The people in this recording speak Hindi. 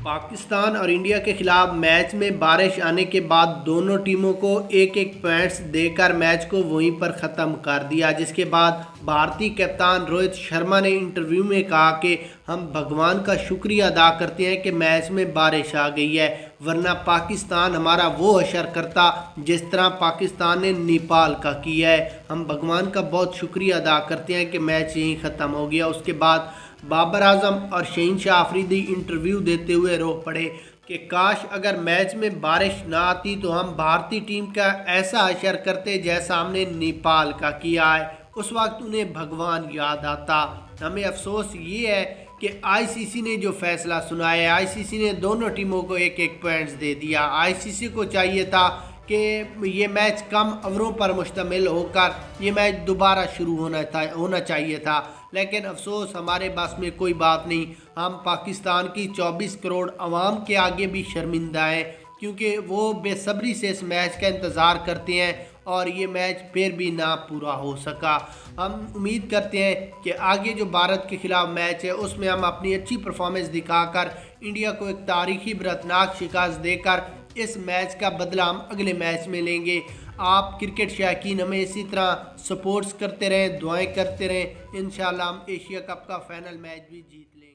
पाकिस्तान और इंडिया के खिलाफ मैच में बारिश आने के बाद दोनों टीमों को एक एक पॉइंट्स देकर मैच को वहीं पर ख़त्म कर दिया। जिसके बाद भारतीय कप्तान रोहित शर्मा ने इंटरव्यू में कहा कि हम भगवान का शुक्रिया अदा करते हैं कि मैच में बारिश आ गई है, वरना पाकिस्तान हमारा वो हशर करता जिस तरह पाकिस्तान ने नेपाल का किया है। हम भगवान का बहुत शुक्रिया अदा करते हैं कि मैच यहीं ख़त्म हो गया। उसके बाद बाबर आजम और शहीनशाह आफरीदी इंटरव्यू देते हुए रो पड़े कि काश अगर मैच में बारिश ना आती तो हम भारतीय टीम का ऐसा हशर करते जैसा हमने नेपाल का किया है। उस वक्त उन्हें भगवान याद आता। हमें अफसोस ये है कि आईसीसी ने जो फैसला सुनाया है, आईसीसी ने दोनों टीमों को एक एक पॉइंट्स दे दिया। आईसीसी को चाहिए था कि ये मैच कम ओवरों पर मुश्तमिल होकर ये मैच दोबारा शुरू होना चाहिए था, लेकिन अफसोस हमारे बस में कोई बात नहीं। हम पाकिस्तान की 24 करोड़ आवाम के आगे भी शर्मिंदा हैं, क्योंकि वो बेसब्री से इस मैच का इंतज़ार करते हैं और ये मैच फिर भी ना पूरा हो सका। हम उम्मीद करते हैं कि आगे जो भारत के खिलाफ मैच है उसमें हम अपनी अच्छी परफॉर्मेंस दिखाकर इंडिया को एक तारीखी बरतनाक शिकस्त देकर इस मैच का बदला हम अगले मैच में लेंगे। आप क्रिकेट शौकीन हमें इसी तरह सपोर्ट्स करते रहें, दुआएं करते रहें। इंशाल्लाह हम एशिया कप का फाइनल मैच भी जीत लेंगे।